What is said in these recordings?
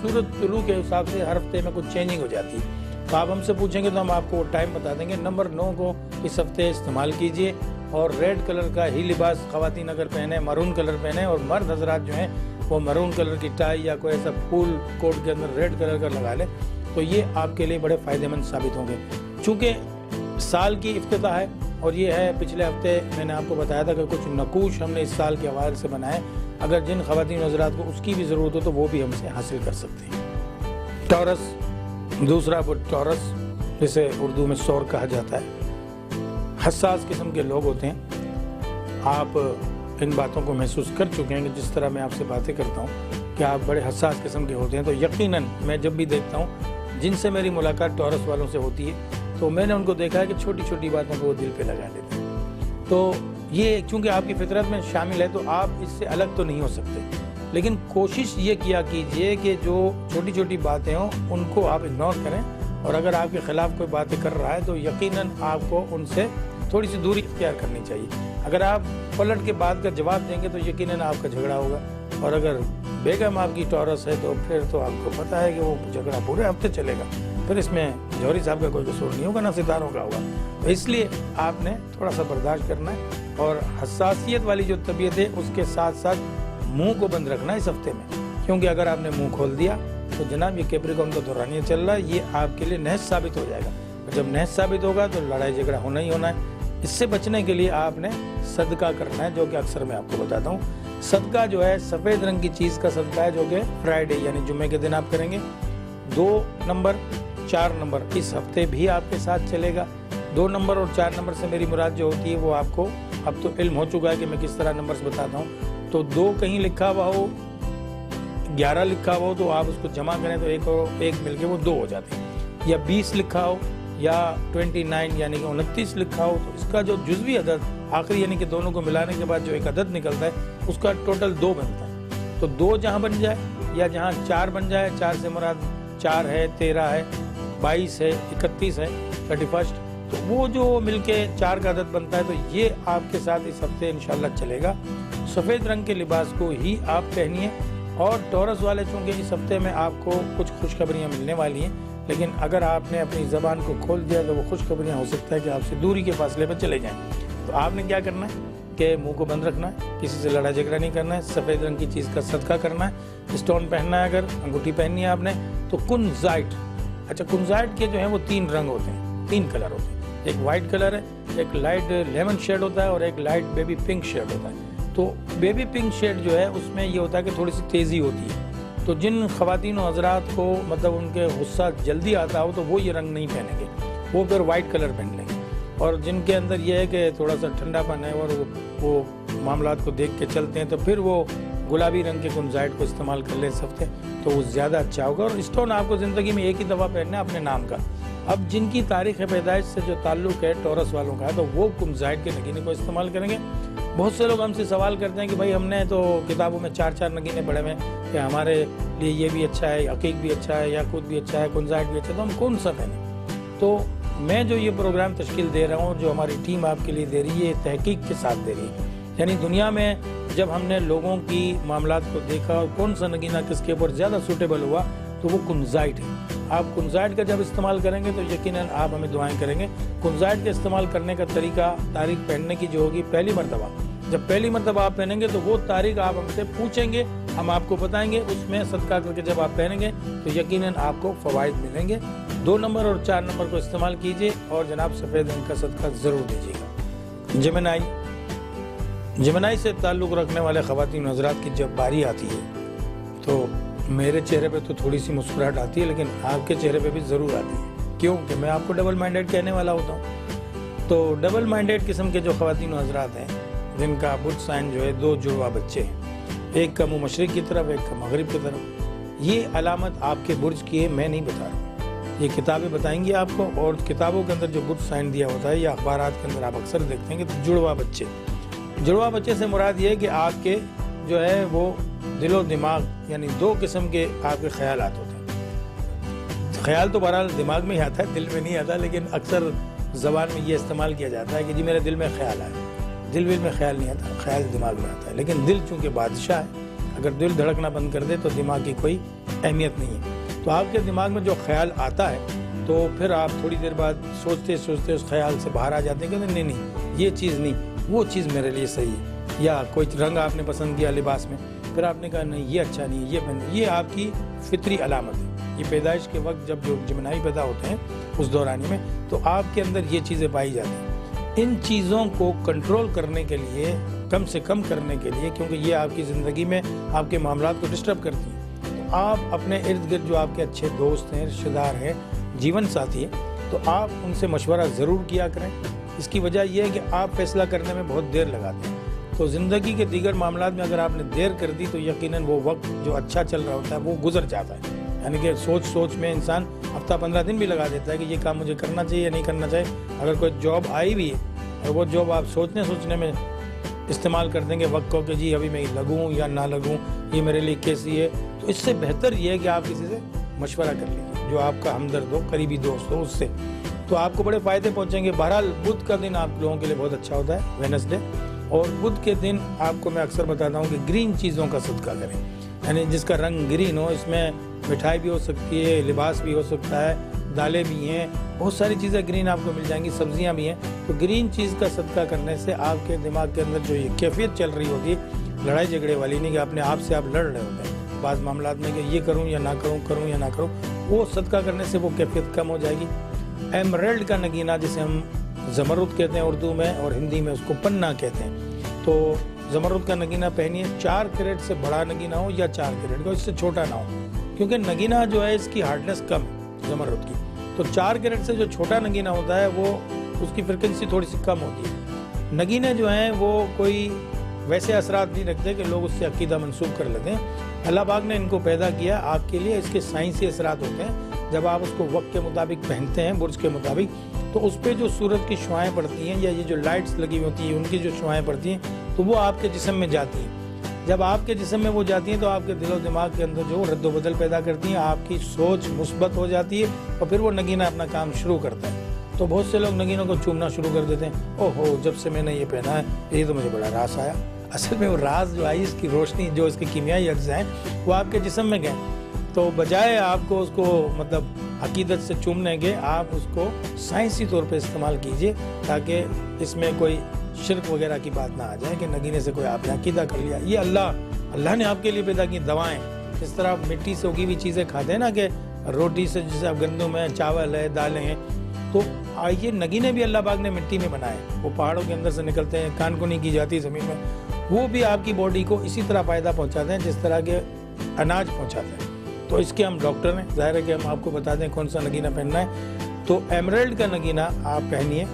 سورج طلوع کے حساب سے ہر ہفتے میں کچھ چینجنگ ہو جاتی ہے. تو آپ ہم سے پوچھیں گے تو ہم آپ کو ٹائم بتا دیں گے. نمبر 9 کو اس ہفتے استعمال کیجئے اور ریڈ کلر کا ہی لباس خواتین اگر پہنیں, مرون کلر پہنیں, اور مرد حضرات جو ہیں وہ مرون کلر کی ٹائی یا کوئی ایسا پھول کوٹ کے اندر ریڈ کلر کا لگا لیں, تو یہ آپ کے لیے بڑے فائدہ مند ثابت ہوں گے. چونکہ سال کی افتتاح ہے اور یہ ہے, پچھلے ہفتے میں نے آپ کو بتایا تھا کہ کچھ نقوش ہم نے اس سال کے حوالے سے بنائے. اگر جن خواتین حضرات کو اس کی بھی ضرورت ہو تو وہ بھی ہم سے حاصل کر سکتے ہیں. ٹورس, دوسرا وہ ٹورس جسے اردو میں سور کہا جاتا ہے, حساس قسم کے لوگ ہوتے ہیں. آپ ان باتوں کو محسوس کر چکے ہیں کہ جس طرح میں آپ سے باتیں کرتا ہوں کہ آپ بڑے حساس قسم کے ہوتے ہیں. تو یقیناً میں جب بھی دیکھتا ہوں جن سے میری ملاقات ٹورس والوں سے ہوتی ہے تو میں نے ان کو دیکھا ہے کہ چھوٹی چھوٹی باتوں کو وہ دل پہ لگا لیتے ہیں. تو یہ چونکہ آپ کی فطرت میں شامل ہے تو آپ اس سے الگ تو نہیں ہو سکتے, لیکن کوشش یہ کیا کیجئے کہ جو چھوٹی چھوٹی باتیں ہوں ان کو آپ اگنور کریں, اور اگر آپ کے خلاف کوئی باتیں کر رہا ہے تو یقیناً آپ کو ان سے تھوڑی سی دوری اختیار کرنی چاہیے. اگر آپ پلٹ کے بات کا جواب دیں گے تو یقیناً آپ کا جھگڑا ہوگا, اور اگر بیگم آپ کی ٹورس ہے تو پھر تو آپ کو پتہ ہے کہ وہ جھگڑا پورے ہفتے چلے گا. پھر اس میں جوہری صاحب کا کوئی قصور نہیں ہوگا, نہ ستاروں کا ہوگا. تو اس لیے آپ نے تھوڑا سا برداشت کرنا ہے, اور حساسیت والی جو طبیعت ہے اس کے ساتھ ساتھ منہ کو بند رکھنا ہے اس ہفتے میں, کیونکہ اگر آپ نے منہ کھول دیا تو جناب یہ کیپریکون کا دورانیہ چل رہا ہے, یہ آپ کے لیے نحس ثابت ہو جائے گا. اور جب نحس ثابت ہوگا تو لڑائی جھگڑا ہونا ہی ہونا ہے. اس سے بچنے کے لیے آپ نے صدقہ کرنا ہے, جو کہ اکثر میں آپ کو بتاتا ہوں. صدقہ جو ہے سفید رنگ کی چیز کا صدقہ ہے, جو کہ فرائیڈے یعنی جمعے کے دن آپ کریں گے. 2 نمبر 4 نمبر اس ہفتے بھی آپ کے ساتھ چلے گا. 2 نمبر اور 4 نمبر سے میری مراد جو ہوتی ہے وہ آپ کو اب تو علم ہو چکا ہے کہ میں کس طرح نمبرز بتاتا ہوں. تو 2 کہیں لکھا ہوا ہو, 11 لکھا ہوا ہو تو آپ اس کو جمع کریں تو ایک اور ایک مل کے وہ 2 ہو جاتے ہیں. یا 20 لکھا ہو یا 29 یعنی کہ 29 لکھا ہو تو اس کا جو جزوی عدد آخری یعنی کہ دونوں کو ملانے کے بعد جو ایک عدد نکلتا ہے اس کا ٹوٹل 2 بنتا ہے. تو 2 جہاں بن جائے یا جہاں 4 بن جائے, 4 سے مراد 4 ہے, 13 ہے, 22 ہے, 31 ہے, 31, تو وہ جو مل کے 4 کا عدد بنتا ہے. تو یہ آپ کے ساتھ اس ہفتے انشاءاللہ چلے گا. سفید رنگ کے لباس کو ہی آپ پہنیے. اور ٹورس والے چونکہ اس ہفتے میں آپ کو کچھ خوشخبریاں ملنے والی ہیں, لیکن اگر آپ نے اپنی زبان کو کھول دیا تو وہ خوشخبریاں ہو سکتا ہے کہ آپ سے دوری کے فاصلے پر چلے جائیں. تو آپ نے کیا کرنا ہے کہ منہ کو بند رکھنا ہے, کسی سے لڑائی جھگڑا نہیں کرنا ہے, سفید رنگ کی چیز کا صدقہ کرنا ہے, اسٹون پہننا ہے, اگر انگوٹھی پہننی ہے آپ نے تو کنزائٹ. اچھا, کنزائٹ کے جو ہیں وہ 3 رنگ ہوتے ہیں, 3 کلر ہوتے ہیں. ایک وائٹ کلر ہے, ایک لائٹ لیمن شیڈ ہوتا ہے, اور ایک لائٹ بیبی پنک شیڈ ہوتا ہے. تو بیبی پنک شیڈ جو ہے اس میں یہ ہوتا ہے کہ تھوڑی سی تیزی ہوتی ہے. تو جن خواتین و حضرات کو مطلب ان کے غصہ جلدی آتا ہو تو وہ یہ رنگ نہیں پہنیں گے, وہ پھر وائٹ کلر پہن لیں گے. اور جن کے اندر یہ ہے کہ تھوڑا سا ٹھنڈا پن ہے اور وہ معاملات کو دیکھ کے چلتے ہیں تو پھر وہ گلابی رنگ کے کنزائٹ کو استعمال کر لیں اس ہفتے, تو وہ زیادہ اچھا ہوگا. اور اسٹون آپ کو زندگی میں ایک ہی دفعہ پہننا ہے اپنے نام کا. اب جن کی تاریخ پیدائش سے جو تعلق ہے ٹورس والوں کا, تو وہ کنزائٹ کے نگینے کو استعمال کریں گے. بہت سے لوگ ہم سے سوال کرتے ہیں کہ بھائی ہم نے تو کتابوں میں 4 نگینے پڑھے ہوئے ہیں کہ ہمارے لیے یہ بھی اچھا ہے, عقیق بھی اچھا ہے, یاقوت بھی اچھا ہے, کنزائٹ بھی اچھا ہے, تو ہم کون سا پہنیں؟ تو میں جو یہ پروگرام تشکیل دے رہا ہوں, جو ہماری ٹیم آپ کے لیے دے رہی ہے, تحقیق کے ساتھ دے رہی ہے. یعنی دنیا میں جب ہم نے لوگوں کی معاملات کو دیکھا اور کون سا نگینہ کس کے اوپر زیادہ سوٹیبل ہوا تو وہ کنزائٹ ہے. آپ کنزائٹ کا جب استعمال کریں گے تو یقیناً آپ ہمیں دعائیں کریں گے. کنزائٹ کا استعمال کرنے کا طریقہ, تاریخ پہننے کی جو ہوگی پہلی مرتبہ, جب پہلی مرتبہ آپ پہنیں گے تو وہ تاریخ آپ ہم سے پوچھیں گے, ہم آپ کو بتائیں گے, اس میں صدقہ کر کے جب آپ پہنیں گے تو یقیناً آپ کو فوائد ملیں گے. 2 نمبر اور 4 نمبر کو استعمال کیجئے اور جناب سفید رنگ کا صدقہ ضرور دیجیے گا. جمنائی سے تعلق رکھنے والے خواتین حضرات کی جب باری آتی ہے تو میرے چہرے پہ تو تھوڑی سی مسکراہٹ آتی ہے, لیکن آپ کے چہرے پہ بھی ضرور آتی ہے. کیوں کہ میں آپ کو ڈبل مائنڈیڈ کہنے والا ہوتا ہوں. تو ڈبل مائنڈیڈ قسم کے جو خواتین حضرات ہیں جن کا بت سائن جو ہے 2 جڑواں بچے ہیں, ایک کا منہ مشرق کی طرف, ایک کا مغرب کی طرف, یہ علامت آپ کے برج کی ہے, میں نہیں بتا رہا ہوں, یہ کتابیں بتائیں گی آپ کو. اور کتابوں کے اندر جو بت سائن دیا ہوتا ہے یا اخبارات کے اندر آپ اکثر دیکھتے ہیں کہ جڑواں بچے. جڑواں بچے سے مراد یہ ہے کہ آپ کے جو ہے وہ دل و دماغ یعنی 2 قسم کے آپ کے خیالات ہوتے ہیں. خیال تو بہرحال دماغ میں ہی آتا ہے, دل میں نہیں آتا, لیکن اکثر زبان میں یہ استعمال کیا جاتا ہے کہ جی میرے دل میں خیال آیا. دل ول میں خیال نہیں آتا، خیال دماغ میں آتا ہے. لیکن دل چونکہ بادشاہ ہے، اگر دل دھڑکنا بند کر دے تو دماغ کی کوئی اہمیت نہیں ہے. تو آپ کے دماغ میں جو خیال آتا ہے تو پھر آپ تھوڑی دیر بعد سوچتے سوچتے اس خیال سے باہر آ جاتے ہیں کہ نہیں یہ چیز نہیں، وہ چیز میرے لیے صحیح ہے. یا کوئی رنگ آپ نے پسند کیا لباس میں، پھر آپ نے کہا نہیں یہ اچھا نہیں ہے، یہ پہن. یہ آپ کی فطری علامت ہے. یہ پیدائش کے وقت جب جو جمنائی پیدا ہوتے ہیں اس دورانی میں تو آپ کے اندر یہ چیزیں پائی جاتی ہیں. ان چیزوں کو کنٹرول کرنے کے لیے، کم سے کم کرنے کے لیے، کیونکہ یہ آپ کی زندگی میں آپ کے معاملات کو ڈسٹرب کرتی ہیں، تو آپ اپنے ارد گرد جو آپ کے اچھے دوست ہیں، رشتہ دار ہیں، جیون ساتھی ہیں، تو آپ ان سے مشورہ ضرور کیا کریں. اس کی وجہ یہ ہے کہ آپ فیصلہ کرنے میں بہت دیر لگاتے ہیں. تو زندگی کے دیگر معاملات میں اگر آپ نے دیر کر دی تو یقیناً وہ وقت جو اچھا چل رہا ہوتا ہے وہ گزر جاتا ہے. یعنی کہ سوچ میں انسان ہفتہ 15 دن بھی لگا دیتا ہے کہ یہ کام مجھے کرنا چاہیے یا نہیں کرنا چاہیے. اگر کوئی جاب آئی بھی ہے اور وہ جاب آپ سوچنے میں استعمال کر دیں گے وقت کو کہ جی ابھی میں لگوں یا نہ لگوں، یہ میرے لیے کیسی ہے، تو اس سے بہتر یہ ہے کہ آپ کسی سے مشورہ کر لیجیے جو آپ کا ہمدرد ہو، قریبی دوست ہو، اس سے تو آپ کو بڑے فائدے پہنچیں گے. بہرحال بدھ کا دن آپ لوگوں کے لیے بہت اچھا ہوتا ہے، وینسڈے. اور بدھ کے دن آپ کو میں اکثر بتاتا ہوں کہ گرین چیزوں کا صدقہ کریں، یعنی جس کا رنگ گرین ہو. اس میں مٹھائی بھی ہو سکتی ہے، لباس بھی ہو سکتا ہے، دالیں بھی ہیں، بہت ساری چیزیں گرین آپ کو مل جائیں گی، سبزیاں بھی ہیں. تو گرین چیز کا صدقہ کرنے سے آپ کے دماغ کے اندر جو یہ کیفیت چل رہی ہوتی ہے لڑائی جھگڑے والی، نہیں کہ اپنے آپ سے آپ لڑ رہے ہوتے ہیں بعض معاملات میں کہ یہ کروں یا نہ کروں، کروں یا نہ کروں، وہ صدقہ کرنے سے وہ کیفیت کم ہو جائے گی. ایمرلڈ کا نگینہ جسے ہم زمرد کہتے ہیں اردو میں، اور ہندی میں اس کو پنا کہتے ہیں. تو زمرد کا نگینہ پہنیے. 4 کیرٹ سے بڑا نگینہ ہو یا 4 کیرٹ کا، اس سے چھوٹا نہ ہو، کیونکہ نگینہ جو ہے اس کی ہارڈنس کم ہے زمرد کی. تو 4 کیرٹ سے جو چھوٹا نگینہ ہوتا ہے وہ اس کی فریکوینسی تھوڑی سی کم ہوتی ہے. نگینے جو ہیں وہ کوئی ویسے اثرات نہیں رکھتے کہ لوگ اس سے عقیدہ منسوب کر لیتے ہیں. اللہ پاک نے ان کو پیدا کیا آپ کے لیے، اس کے سائنسی اثرات ہوتے ہیں. جب آپ اس کو وقت کے مطابق پہنتے ہیں، برج کے مطابق، تو اس پہ جو سورج کی شعاعیں پڑتی ہیں یا یہ جو لائٹس لگی ہوتی ہیں ان کی جو شعاعیں پڑتی ہیں تو وہ آپ کے جسم میں جاتی ہیں. جب آپ کے جسم میں وہ جاتی ہیں تو آپ کے دل و دماغ کے اندر جو رد و بدل پیدا کرتی ہیں، آپ کی سوچ مثبت ہو جاتی ہے اور پھر وہ نگینہ اپنا کام شروع کرتا ہے. تو بہت سے لوگ نگینوں کو چومنا شروع کر دیتے ہیں. اوہو جب سے میں نے یہ پہنا ہے یہ تو مجھے بڑا راز آیا. اصل میں وہ راز جو آئی، اس کی روشنی جو اس کے کیمیائی اجزاء ہیں وہ آپ کے جسم میں گئے. تو بجائے آپ کو اس کو مطلب عقیدت سے چومنے کے، آپ اس کو سائنسی طور پہ استعمال کیجئے تاکہ اس میں کوئی شرک وغیرہ کی بات نہ آ جائے کہ نگینے سے کوئی آپ نے عقیدہ کر لیا. یہ اللہ نے آپ کے لیے پیدا کی دوائیں. اس طرح آپ مٹی سے اگی ہوئی چیزیں کھاتے ہیں نا، کہ روٹی سے جیسے گندم ہے، چاول ہے، دالیں ہیں، تو یہ نگینے بھی اللہ پاک نے مٹی میں بنائے. وہ پہاڑوں کے اندر سے نکلتے ہیں، کان کنی کی جاتی زمین میں، وہ بھی آپ کی باڈی کو اسی طرح فائدہ پہنچاتے ہیں جس طرح کے اناج پہنچاتے ہیں. تو اس کے ہم ڈاکٹر ہیں، ظاہر ہے کہ ہم آپ کو بتا دیں کون سا نگینہ پہننا ہے. تو ایمرلڈ کا نگینہ آپ پہنیے.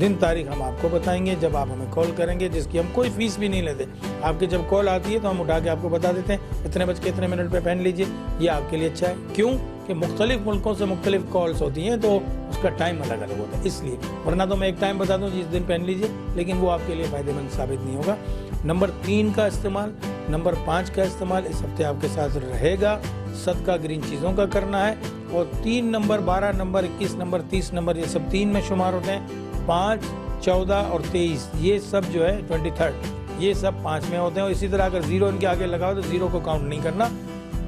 دن تاریخ ہم آپ کو بتائیں گے جب آپ ہمیں کال کریں گے، جس کی ہم کوئی فیس بھی نہیں لیتے. آپ کی جب کال آتی ہے تو ہم اٹھا کے آپ کو بتا دیتے ہیں اتنے بج کے اتنے منٹ پہ پہن لیجئے، یہ آپ کے لیے اچھا ہے. کیوں کہ مختلف ملکوں سے مختلف کالز ہوتی ہیں تو اس کا ٹائم الگ الگ ہوتا ہے، اس لیے. ورنہ تو میں ایک ٹائم بتا دوں جس دن پہن لیجئے، لیکن وہ آپ کے لیے فائدہ مند ثابت نہیں ہوگا. نمبر 3 کا استعمال، نمبر 5 کا استعمال اس ہفتے آپ کے ساتھ رہے گا. صدقہ گرین چیزوں کا کرنا ہے. اور 3 نمبر، 12 نمبر، 21 نمبر، 30 نمبر، یہ سب 3 میں شمار ہوتے ہیں. 5، 14 اور 23 یہ سب جو ہے 23 یہ سب 5 میں ہوتے ہیں. اور اسی طرح اگر 0 ان کے آگے لگاؤ تو 0 کو کاؤنٹ نہیں کرنا.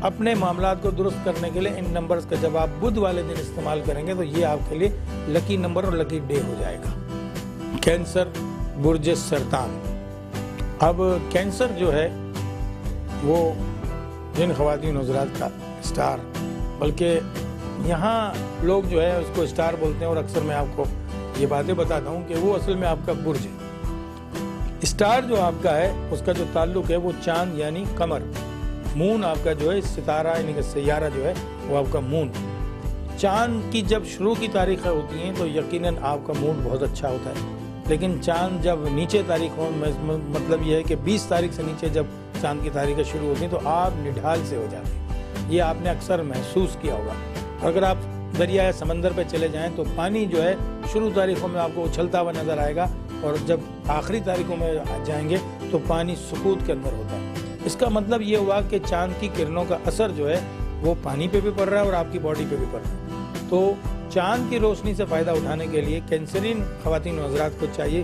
اپنے معاملات کو درست کرنے کے لیے ان نمبرز کا جب آپ بدھ والے دن استعمال کریں گے تو یہ آپ کے لیے لکی نمبر اور لکی ڈے ہو جائے گا. کینسر، برج سرطان. اب کینسر جو ہے وہ جن خواتین حضرات کا اسٹار، بلکہ یہاں لوگ جو ہے اس کو اسٹار بولتے ہیں، اور اکثر میں آپ کو یہ باتیں بتاتا ہوں کہ وہ اصل میں آپ کا برج ہے. اسٹار جو آپ کا ہے اس کا جو تعلق ہے وہ چاند یعنی قمر. مون آپ کا جو ہے ستارہ یعنی کہ سیارہ جو ہے وہ آپ کا مون. چاند کی جب شروع کی تاریخیں ہوتی ہیں تو یقیناً آپ کا موڈ بہت اچھا ہوتا ہے. لیکن چاند جب نیچے تاریخ ہو، مطلب یہ ہے کہ 20 تاریخ سے نیچے جب چاند کی تاریخیں شروع ہوتی ہیں تو آپ نڈھال سے ہو جاتے ہیں. یہ آپ نے اکثر محسوس کیا ہوگا. اگر آپ دریا یا سمندر پہ چلے جائیں تو پانی جو ہے شروع تاریخوں میں آپ کو اچھلتا ہوا نظر آئے گا، اور جب آخری تاریخوں میں جائیں گے تو پانی سکوت کے اندر ہوتا ہے. اس کا مطلب یہ ہوا کہ چاند کی کرنوں کا اثر جو ہے وہ پانی پہ بھی پڑ رہا ہے اور آپ کی باڈی پہ بھی پڑ رہا ہے. تو چاند کی روشنی سے فائدہ اٹھانے کے لیے کینسرین خواتین و حضرات کو چاہیے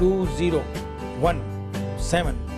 2017,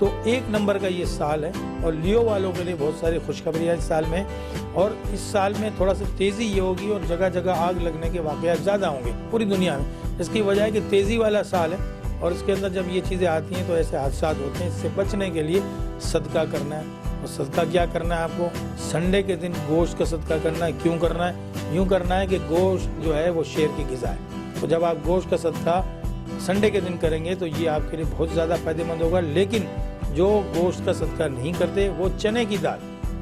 تو 1 نمبر کا یہ سال ہے، اور لیو والوں کے لیے بہت ساری خوشخبریاں اس سال میں، اور اس سال میں تھوڑا سا تیزی یہ ہوگی اور جگہ جگہ آگ لگنے کے واقعات زیادہ ہوں گے پوری دنیا میں۔ اس کی وجہ ہے کہ تیزی والا سال ہے، اور اس کے اندر جب یہ چیزیں آتی ہیں تو ایسے حادثات ہوتے ہیں۔ اس سے بچنے کے لیے صدقہ کرنا ہے، اور صدقہ کیا کرنا ہے آپ کو؟ سنڈے کے دن گوشت کا صدقہ کرنا ہے۔ کیوں کرنا ہے؟ یوں کرنا ہے کہ گوشت جو ہے وہ شیر کی غذا ہے، تو جب آپ گوشت کا صدقہ سنڈے کے دن کریں گے تو یہ آپ کے لیے بہت زیادہ فائدہ مند ہوگا۔ لیکن جو گوشت کا صدقہ نہیں کرتے، وہ چنے کی دال،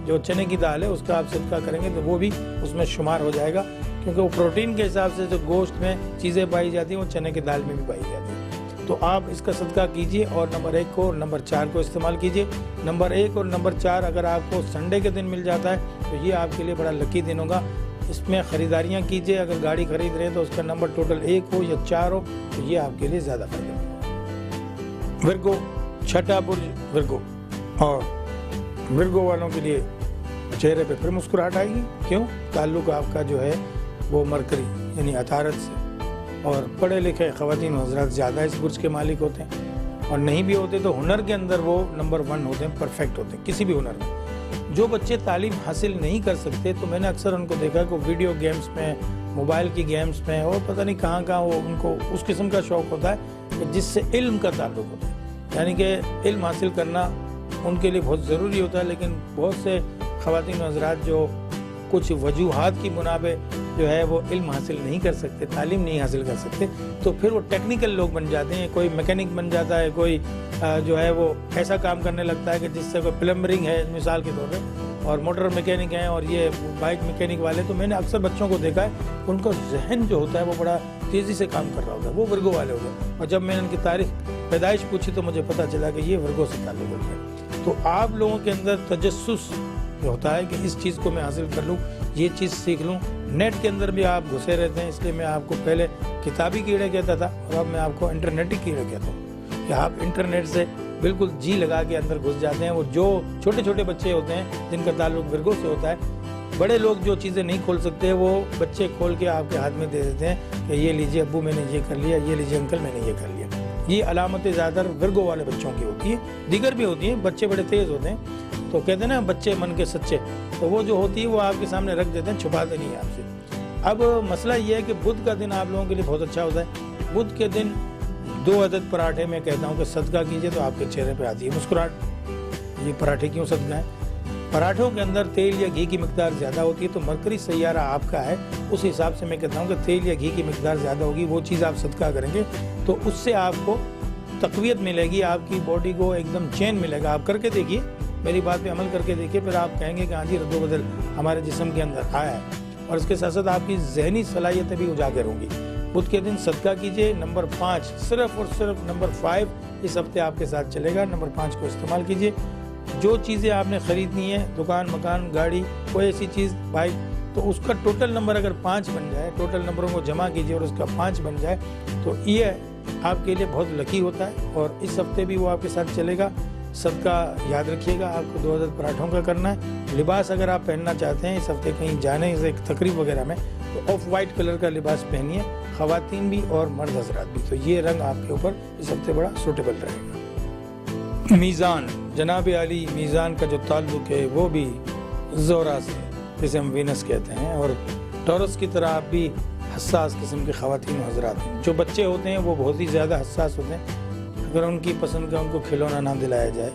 جو چنے کی دال ہے اس کا آپ صدقہ کریں گے تو وہ بھی اس میں شمار ہو جائے گا، کیونکہ وہ پروٹین کے حساب سے جو گوشت میں چیزیں پائی جاتی ہیں وہ چنے کی دال میں بھی پائی جاتی ہیں۔ تو آپ اس کا صدقہ کیجئے، اور نمبر 1 کو اور نمبر 4 کو استعمال کیجئے۔ نمبر 1 اور نمبر 4 اگر آپ کو سنڈے کے دن مل جاتا ہے تو یہ آپ کے لیے بڑا لکی دن ہوگا۔ اس میں خریداریاں کیجئے، اگر گاڑی خرید رہے ہیں تو اس کا نمبر ٹوٹل 1 ہو یا 4 ہو تو یہ آپ کے لیے زیادہ فائدہ ہوگا۔ ورگو، چھٹا برج ورگو، اور ورگو والوں کے لیے چہرے پہ پھر مسکراہٹ آئے گی۔ کیوں؟ تعلق آپ کا جو ہے وہ مرکری یعنی عطارد سے، اور پڑھے لکھے خواتین و حضرات زیادہ اس برج کے مالک ہوتے ہیں، اور نہیں بھی ہوتے تو ہنر کے اندر وہ نمبر 1 ہوتے ہیں، پرفیکٹ ہوتے ہیں کسی بھی ہنر میں۔ جو بچے تعلیم حاصل نہیں کر سکتے تو میں نے اکثر ان کو دیکھا کہ ویڈیو گیمز میں، موبائل کی گیمز میں، اور پتہ نہیں کہاں کہاں وہ ان کو اس قسم کا شوق ہوتا ہے کہ جس سے علم کا تعلق ہوتا ہے، یعنی کہ علم حاصل کرنا ان کے لیے بہت ضروری ہوتا ہے۔ لیکن بہت سے خواتین و حضرات جو کچھ وجوہات کی بنا پہ جو ہے وہ علم حاصل نہیں کر سکتے، تعلیم نہیں حاصل کر سکتے، تو پھر وہ ٹیکنیکل لوگ بن جاتے ہیں۔ کوئی میکینک بن جاتا ہے، کوئی جو ہے وہ ایسا کام کرنے لگتا ہے کہ جس سے کوئی پلمبرنگ ہے مثال کے طور پہ، اور موٹر میکینک ہیں، اور یہ بائک میکینک والے۔ تو میں نے اکثر بچوں کو دیکھا ہے ان کا ذہن جو ہوتا ہے وہ بڑا تیزی سے کام کر رہا ہوتا ہے، وہ ورگو والے ہوتے ہیں۔ اور جب میں نے ان کی تاریخ پیدائش پوچھی تو مجھے پتہ چلا کہ یہ ورگو سے تعلق ہوتا ہے۔ تو آپ لوگوں کے اندر تجسس جو ہوتا ہے کہ اس چیز کو میں حاصل کر لوں، یہ چیز سیکھ لوں۔ نیٹ کے اندر بھی آپ گھسے رہتے ہیں، اس لیے میں آپ کو پہلے کتابی کیڑے کہتا تھا، اور اب میں آپ کو انٹرنیٹی کیڑے کہتا ہوں کہ آپ انٹرنیٹ سے بالکل جی لگا کے اندر گھس جاتے ہیں۔ وہ جو چھوٹے چھوٹے بچے ہوتے ہیں جن کا تعلق ورگو سے ہوتا ہے، بڑے لوگ جو چیزیں نہیں کھول سکتے وہ بچے کھول کے آپ کے ہاتھ میں دے دیتے ہیں کہ یہ لیجیے ابو میں نے یہ کر لیا، یہ لیجیے انکل میں نے یہ کر لیا۔ یہ علامتیں زیادہ تر ورگو والے بچوں کی ہوتی ہیں، دیگر بھی ہوتی ہیں، بچے بڑے تیز ہوتے ہیں، تو کہتے ہیں نا بچے من کے سچے، تو وہ جو ہوتی ہے وہ آپ کے سامنے رکھ دیتے ہیں، چھپاتے نہیں ہیں آپ سے۔ اب مسئلہ یہ ہے کہ بدھ کا دن آپ لوگوں کے لیے بہت اچھا ہوتا ہے۔ بدھ کے دن 2 عدد پراٹھے میں کہتا ہوں کہ صدقہ کیجئے تو آپ کے چہرے پہ آتی ہے مسکراہٹ۔ یہ پراٹھے کیوں صدقہ ہیں؟ پراٹھوں کے اندر تیل یا گھی کی مقدار زیادہ ہوتی ہے، تو مرکری سیارہ آپ کا ہے، اس حساب سے میں کہتا ہوں کہ تیل یا گھی کی مقدار زیادہ ہوگی، وہ چیز آپ صدقہ کریں گے تو اس سے آپ کو تقویت ملے گی، آپ کی باڈی کو ایک دم چین ملے گا۔ آپ کر کے دیکھیے، میری بات پہ عمل کر کے دیکھیے، پھر آپ کہیں گے کہ ہاں جی رد و بدل ہمارے جسم کے اندر آیا ہے، اور اس کے ساتھ ساتھ آپ کی ذہنی صلاحیتیں بھی اجاگر ہوں گی۔ بدھ کے دن صدقہ کیجئے۔ نمبر 5، صرف اور صرف نمبر 5 اس ہفتے آپ کے ساتھ چلے گا، نمبر 5 کو استعمال کیجئے۔ جو چیزیں آپ نے خریدنی ہے، دکان، مکان، گاڑی، کوئی ایسی چیز، بائک، تو اس کا ٹوٹل نمبر اگر 5 بن جائے، ٹوٹل نمبروں کو جمع کیجئے اور اس کا 5 بن جائے تو یہ آپ کے لیے بہت لکی ہوتا ہے، اور اس ہفتے بھی وہ آپ کے ساتھ چلے گا۔ صدقہ یاد رکھیے گا، آپ کو 2 عدد پراٹھوں کا کرنا ہے۔ لباس اگر آپ پہننا چاہتے ہیں اس ہفتے کہیں جانے سے تقریب وغیرہ میں، تو آف وائٹ کلر کا لباس پہنیے، خواتین بھی اور مرد حضرات بھی، تو یہ رنگ آپ کے اوپر اس ہفتے بڑا سوٹیبل رہے گا۔ میزان، جناب عالی میزان کا جو تعلق ہے وہ بھی زورا سے، جسے ہم وینس کہتے ہیں، اور ٹورس کی طرح آپ بھی حساس قسم کے خواتین و حضرات ہیں۔ جو بچے ہوتے ہیں وہ بہت ہی زیادہ حساس ہوتے ہیں، اگر ان کی پسند کا ان کو کھلونا نہ دلایا جائے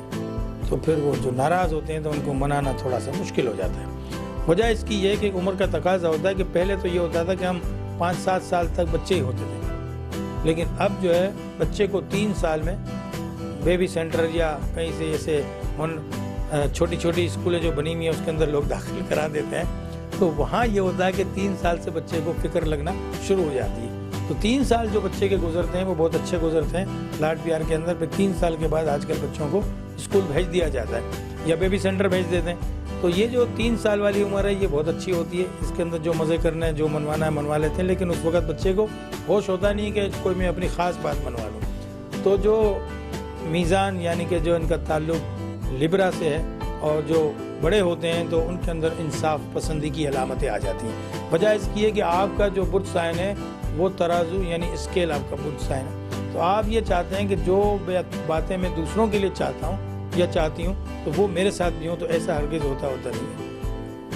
تو پھر وہ جو ناراض ہوتے ہیں تو ان کو منانا تھوڑا سا مشکل ہو جاتا ہے۔ وجہ اس کی یہ ہے کہ عمر کا تقاضا ہوتا ہے کہ پہلے تو یہ ہوتا تھا کہ ہم 5-7 سال تک بچے ہی ہوتے تھے، لیکن اب جو ہے بچے کو 3 سال میں بیبی سینٹر یا کہیں سے ایسے چھوٹی چھوٹی اسکولیں جو بنی ہوئی ہیں اس کے اندر لوگ داخل کرا دیتے ہیں، تو وہاں یہ ہوتا ہے کہ 3 سال سے بچے کو فکر لگنا شروع ہو جاتی ہے۔ تو 3 سال جو بچے کے گزرتے ہیں وہ بہت اچھے گزرتے ہیں لاڈ پیار کے اندر۔ پھر 3 سال کے بعد آج کل بچوں کو اسکول بھیج دیا جاتا ہے یا بیبی سینٹر بھیج دیتے ہیں، تو یہ جو 3 سال والی عمر ہے یہ بہت اچھی ہوتی ہے، اس کے اندر جو مزے کرنا ہے، جو منوانا ہے منوا لیتے ہیں، لیکن اس وقت بچے کو ہوش ہوتا نہیں کہ کوئی میں اپنی خاص بات منوا لوں۔ تو جو میزان یعنی کہ جو ان کا تعلق لبرا سے ہے، اور جو بڑے ہوتے ہیں تو ان کے اندر انصاف پسندی کی علامتیں آ جاتی ہیں۔ وجہ اس کی ہے کہ آپ کا جو برج سائن ہے وہ ترازو یعنی اسکیل آپ کا برج سائن ہے، تو آپ یہ چاہتے ہیں کہ جو باتیں میں دوسروں کے لیے چاہتا ہوں یا چاہتی ہوں تو وہ میرے ساتھ بھی ہوں، تو ایسا ہرگز ہوتا نہیں ہے۔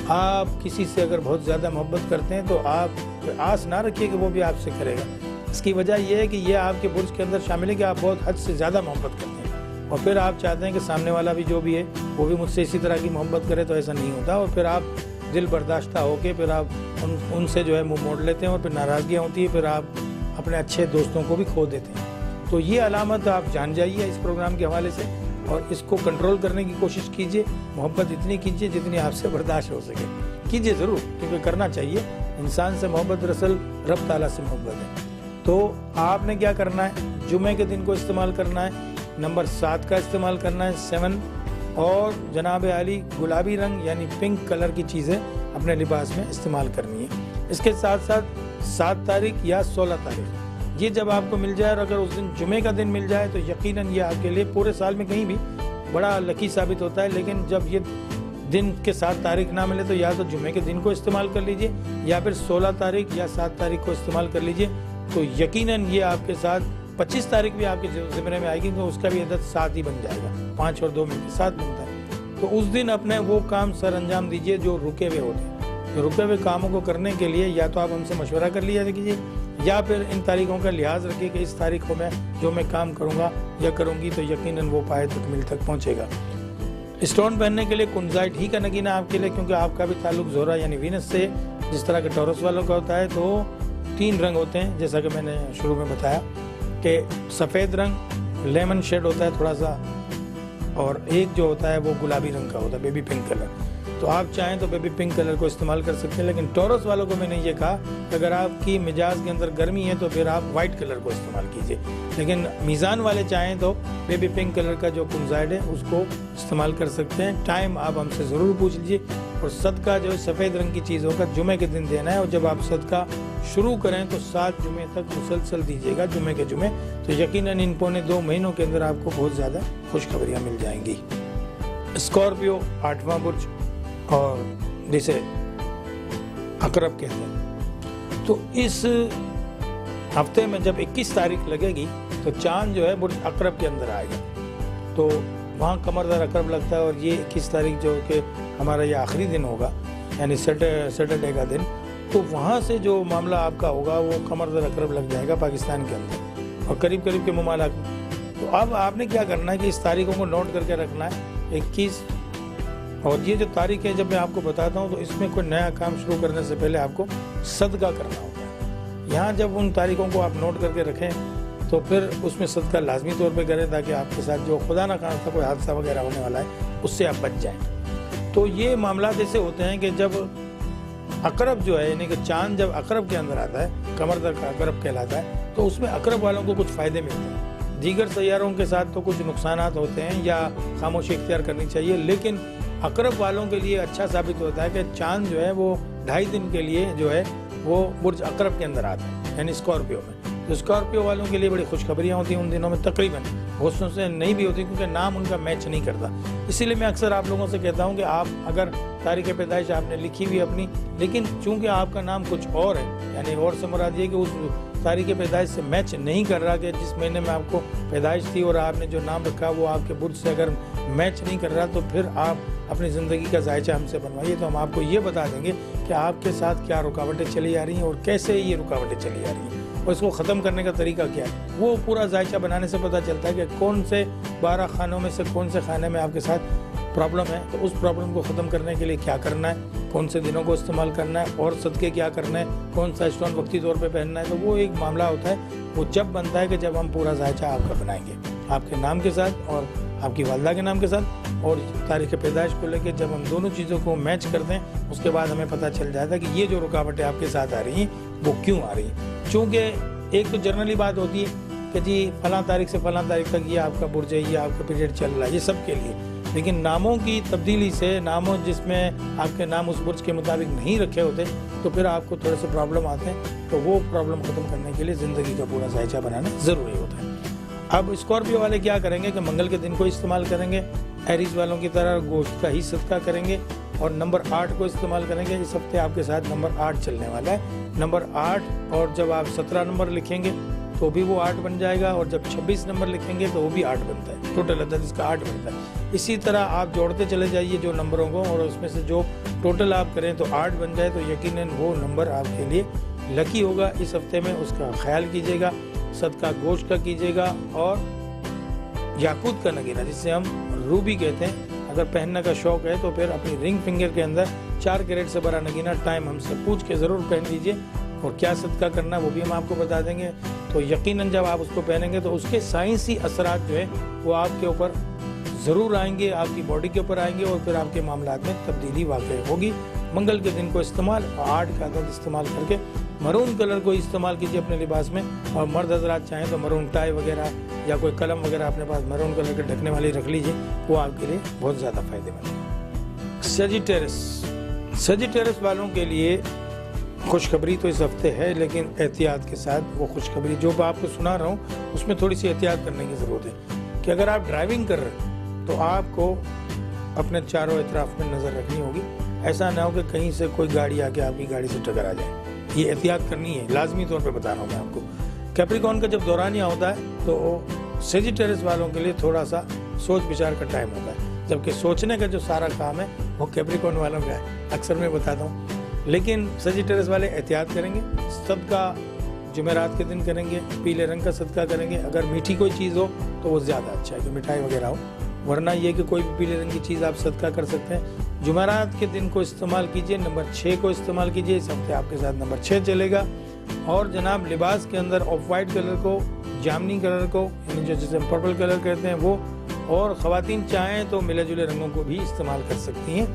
آپ کسی سے اگر بہت زیادہ محبت کرتے ہیں تو آپ آس نہ رکھیے کہ وہ بھی آپ سے کرے گا۔ اس کی وجہ یہ ہے کہ یہ آپ کے برج کے اندر شامل ہے کہ آپ بہت حد سے زیادہ محبت کرتے ہیں، اور پھر آپ چاہتے ہیں کہ سامنے والا بھی جو بھی ہے وہ بھی مجھ سے اسی طرح کی محبت کرے، تو ایسا نہیں ہوتا، اور پھر آپ دل برداشتہ ہو کے پھر آپ ان سے جو ہے منہ موڑ لیتے ہیں، اور پھر ناراضگیاں ہوتی ہیں، پھر آپ اپنے اچھے دوستوں کو بھی کھو دیتے ہیں۔ تو یہ علامت آپ جان جائیے اس پروگرام کے حوالے سے، اور اس کو کنٹرول کرنے کی کوشش کیجئے۔ محبت اتنی کیجئے جتنی آپ سے برداشت ہو سکے، کیجئے ضرور، کیونکہ کرنا چاہیے۔ انسان سے محبت دراصل رب تعالیٰ سے محبت ہے۔ تو آپ نے کیا کرنا ہے؟ جمعے کے دن کو استعمال کرنا ہے، نمبر 7 کا استعمال کرنا ہے 7، اور جناب عالی گلابی رنگ یعنی پنک کلر کی چیزیں اپنے لباس میں استعمال کرنی ہے۔ اس کے ساتھ ساتھ 7 تاریخ یا 16 تاریخ یہ جب آپ کو مل جائے، اور اگر اس دن جمعے کا دن مل جائے تو یقیناً یہ آپ کے لیے پورے سال میں کہیں بھی بڑا لکی ثابت ہوتا ہے، لیکن جب یہ دن کے 7 تاریخ نہ ملے تو یا تو جمعے کے دن کو استعمال کر لیجئے، یا پھر 16 تاریخ یا 7 تاریخ کو استعمال کر لیجئے، تو یقیناً یہ آپ کے ساتھ 25 تاریخ بھی آپ کے زمرے میں آئے گی، تو اس کا بھی عدد 7 ہی بن جائے گا، 5 اور 2 مل کے 7 بنتا ہے۔ تو اس دن اپنے وہ کام سر انجام دیجئے جو رکے ہوئے ہوتے ہیں۔ تو رکے ہوئے کاموں کو کرنے کے لیے یا تو آپ ہم سے مشورہ کر لیا کیجیے، یا پھر ان تاریخوں کا لحاظ رکھیے کہ اس تاریخوں میں جو میں کام کروں گا یا کروں گی تو یقیناً وہ پائے تکمیل تک پہنچے گا۔ اسٹون پہننے کے لیے کنزائٹ ہی کا نگینہ آپ کے لیے، کیونکہ آپ کا بھی تعلق زہرہ یعنی وینس سے، جس طرح کہ ٹورس والوں کا ہوتا ہے۔ تو 3 رنگ ہوتے ہیں، جیسا کہ میں نے شروع میں بتایا کہ سفید رنگ لیمن شیڈ ہوتا ہے تھوڑا سا، اور ایک جو ہوتا ہے وہ گلابی رنگ کا ہوتا ہے، بیبی پنک کلر۔ تو آپ چاہیں تو بیبی پنک کلر کو استعمال کر سکتے ہیں، لیکن ٹورس والوں کو میں نے یہ کہا کہ اگر آپ کی مزاج کے اندر گرمی ہے تو پھر آپ وائٹ کلر کو استعمال کیجئے، لیکن میزان والے چاہیں تو بیبی پنک کلر کا جو کنزائڈ ہے اس کو استعمال کر سکتے ہیں۔ ٹائم آپ ہم سے ضرور پوچھ لیجئے، اور صدقہ جو ہے سفید رنگ کی چیزوں کا جمعے کے دن دینا ہے، اور جب آپ صدقہ شروع کریں تو 7 جمعے تک مسلسل دیجیے گا، جمعے کے جمعے، تو یقیناً ان پونے 2 مہینوں کے اندر آپ کو بہت زیادہ خوشخبریاں مل جائیں گی۔ اسکارپیو 8واں برج، اور جسے عقرب کہتے ہیں، تو اس ہفتے میں جب 21 تاریخ لگے گی تو چاند جو ہے برج عقرب کے اندر آئے گا، تو وہاں کمردار عقرب لگتا ہے، اور یہ 21 تاریخ جو کہ ہمارا یہ آخری دن ہوگا یعنی سیٹرڈے کا دن، تو وہاں سے جو معاملہ آپ کا ہوگا وہ کمردار عقرب لگ جائے گا پاکستان کے اندر اور قریب کے ممالک میں۔ تو اب آپ نے کیا کرنا ہے کہ اس تاریخوں کو نوٹ کر کے رکھنا ہے 21، اور یہ جو تاریخ ہے جب میں آپ کو بتاتا ہوں تو اس میں کوئی نیا کام شروع کرنے سے پہلے آپ کو صدقہ کرنا ہوتا ہے۔ یہاں جب ان تاریخوں کو آپ نوٹ کر کے رکھیں تو پھر اس میں صدقہ لازمی طور پہ کریں، تاکہ آپ کے ساتھ جو خدا نہ خواستہ کوئی حادثہ وغیرہ ہونے والا ہے اس سے آپ بچ جائیں۔ تو یہ معاملات ایسے ہوتے ہیں کہ جب عقرب جو ہے یعنی کہ چاند جب عقرب کے اندر آتا ہے، کمردار کا عقرب کہلاتا ہے، تو اس میں عقرب والوں کو کچھ فائدے ملتے ہیں۔ دیگر سیاروں کے ساتھ تو کچھ نقصانات ہوتے ہیں یا خاموشی اختیار کرنی چاہیے، لیکن عقرب والوں کے لیے اچھا ثابت ہوتا ہے کہ چاند جو ہے وہ 2.5 دن کے لیے جو ہے وہ برج عقرب کے اندر آتا ہے یعنی اسکارپیو میں۔ تو اسکارپیو والوں کے لیے بڑی خوشخبریاں ہوتی ہیں ان دنوں میں، تقریباً بہت سے نہیں بھی ہوتی کیونکہ نام ان کا میچ نہیں کرتا۔ اسی لیے میں اکثر آپ لوگوں سے کہتا ہوں کہ آپ اگر تاریخ پیدائش آپ نے لکھی ہوئی اپنی، لیکن چونکہ آپ کا نام کچھ اور ہے، یعنی اور سے مراد یہ کہ اس تاریخ پیدائش سے میچ نہیں کر رہا، کہ جس مہینے میں آپ کو پیدائش تھی اور آپ نے جو نام رکھا وہ آپ کے برج سے اگر میچ نہیں کر رہا، تو پھر آپ اپنی زندگی کا ذائچہ ہم سے بنوائیے، تو ہم آپ کو یہ بتا دیں گے کہ آپ کے ساتھ کیا رکاوٹیں چلی آ رہی ہیں اور کیسے یہ رکاوٹیں چلی آ رہی ہیں، اور اس کو ختم کرنے کا طریقہ کیا ہے۔ وہ پورا ذائچہ بنانے سے پتہ چلتا ہے کہ کون سے 12 خانوں میں سے کون سے خانے میں آپ کے ساتھ پرابلم ہے، تو اس پرابلم کو ختم کرنے کے لیے کیا کرنا ہے، کون سے دنوں کو استعمال کرنا ہے، اور صدقے کیا کرنا ہے، کون سا اسٹون وقتی طور پہ پہننا ہے۔ تو وہ ایک معاملہ ہوتا ہے، وہ جب بنتا ہے کہ جب ہم پورا ذائچہ آپ کا بنائیں گے آپ کے نام کے ساتھ اور آپ کی والدہ کے نام کے ساتھ، اور تاریخ پیدائش کو لے کے جب ہم دونوں چیزوں کو میچ کرتے ہیں، اس کے بعد ہمیں پتہ چل جاتا ہے کہ یہ جو رکاوٹیں آپ کے ساتھ آ رہی ہیں وہ کیوں آ رہی ہیں۔ چونکہ ایک تو جنرلی بات ہوتی ہے کہ جی فلاں تاریخ سے فلاں تاریخ تک یہ آپ کا برج ہے، یہ آپ کا پیریڈ چل رہا ہے، یہ سب کے لیے، لیکن ناموں کی تبدیلی سے، ناموں جس میں آپ کے نام اس برج کے مطابق نہیں رکھے ہوتے، تو پھر آپ کو تھوڑے سے پرابلم آتے ہیں، تو وہ پرابلم ختم کرنے کے لیے زندگی کا پورا ذائچہ بنانا ضروری ہوتا ہے۔ اب اسکارپیو والے کیا کریں گے کہ منگل کے دن کو استعمال کریں گے، ایریز والوں کی طرح گوشت کا ہی صدقہ کریں گے، اور نمبر 8 کو استعمال کریں گے۔ اس ہفتے آپ کے ساتھ نمبر 8 چلنے والا ہے، نمبر 8، اور جب آپ 17 نمبر لکھیں گے تو بھی وہ 8 بن جائے گا، اور جب 26 نمبر لکھیں گے تو وہ بھی 8 بنتا ہے، ٹوٹل عدد اس کا 8 بنتا ہے۔ اسی طرح آپ جوڑتے چلے جائیے جو نمبروں کو، اور اس میں سے جو ٹوٹل آپ کریں تو 8 بن جائے تو یقیناً وہ نمبر آپ کے لیے لکی ہوگا۔ اس ہفتے میں اس کا خیال کیجیے گا، صدقہ گوشت کا کیجیے گا، اور یاقوت کا نگینہ جس سے ہم روبی کہتے ہیں، اگر پہننے کا شوق ہے تو پھر اپنی رنگ فنگر کے اندر 4 کیرٹ سے بڑا نگینہ ٹائم ہم سے پوچھ کے ضرور پہن لیجیے، اور کیا صدقہ کرنا وہ بھی ہم آپ کو بتا دیں گے۔ تو یقیناً جب آپ اس کو پہنیں گے تو اس کے سائنسی اثرات جو ہیں وہ آپ کے اوپر ضرور آئیں گے، آپ کی باڈی کے اوپر آئیں گے، اور پھر آپ کے معاملات میں تبدیلی واقع ہوگی۔ منگل کے دن کو استعمال 8 کا عدد استعمال کر کے مرون کلر کو استعمال کیجیے اپنے لباس میں، اور مرد حضرات چاہیں تو مرون ٹائی وغیرہ یا کوئی قلم وغیرہ اپنے پاس مرون کلر کے ڈھکنے والی رکھ لیجیے، وہ آپ کے لیے بہت زیادہ فائدے مند ہے۔ سیجیٹیرس والوں کے لیے خوشخبری تو اس ہفتے ہے، لیکن احتیاط کے ساتھ وہ خوشخبری جو میں آپ کو سنا رہا ہوں اس میں تھوڑی سی احتیاط کرنے کی ضرورت ہے کہ اگر آپ ڈرائیونگ کر رہے ہیں تو آپ کو اپنے چاروں اطراف میں نظر رکھنی ہوگی، ایسا نہ ہو کہ کہیں سے کوئی گاڑی آ کے آپ کی گاڑی سے ٹکرا جائے، یہ احتیاط کرنی ہے، لازمی طور پہ بتا رہا ہوں میں آپ کو۔ کیپریکون کا جب دورانیہ ہوتا ہے تو سیجیٹیرس والوں کے لیے تھوڑا سا سوچ بچار کا ٹائم ہوتا ہے، جبکہ سوچنے کا جو سارا کام ہے وہ کیپریکون والوں کا ہے، اکثر میں بتاتا ہوں۔ لیکن سیجیٹیرس والے احتیاط کریں گے، صدقہ جمعرات کے دن کریں گے، پیلے رنگ کا صدقہ کریں گے، اگر میٹھی کوئی چیز ہو تو وہ زیادہ اچھا ہے کہ مٹھائی وغیرہ ہو، ورنہ یہ کہ کوئی بھی پیلے رنگ کی چیز آپ صدقہ کر سکتے ہیں۔ جمعرات کے دن کو استعمال کیجئے، نمبر 6 کو استعمال کیجئے، اس ہفتے آپ کے ساتھ نمبر 6 چلے گا۔ اور جناب لباس کے اندر آف وائٹ کلر کو، جامنی کلر کو، یعنی جو جسے پرپل کلر کہتے ہیں وہ، اور خواتین چاہیں تو ملے جلے رنگوں کو بھی استعمال کر سکتی ہیں۔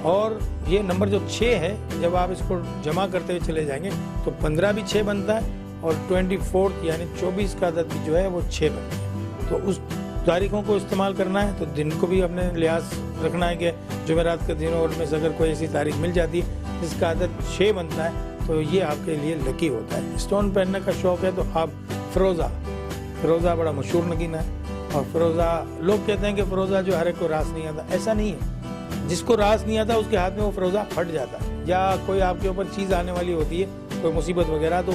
اور یہ نمبر جو 6 ہے، جب آپ اس کو جمع کرتے ہوئے چلے جائیں گے تو 15 بھی 6 بنتا ہے، اور 24 یعنی 24 کا عدد بھی جو ہے وہ 6 بنتا ہے۔ تو اس تاریخوں کو استعمال کرنا ہے تو دن کو بھی اپنے لحاظ رکھنا ہے کہ جمعرات کے دنوں اور میں سے اگر کوئی ایسی تاریخ مل جاتی ہے جس کا عدد 6 بنتا ہے تو یہ آپ کے لیے لکی ہوتا ہے۔ اسٹون پہننے کا شوق ہے تو آپ فروزہ بڑا مشہور نگینہ ہے، اور فروزہ لوگ کہتے ہیں کہ فروزہ جو ہر ایک کو راس نہیں آتا، ایسا نہیں ہے، جس کو راس نہیں آتا اس کے ہاتھ میں وہ فروزہ پھٹ جاتا ہے، یا کوئی آپ کے اوپر چیز آنے والی ہوتی ہے کوئی مصیبت وغیرہ، تو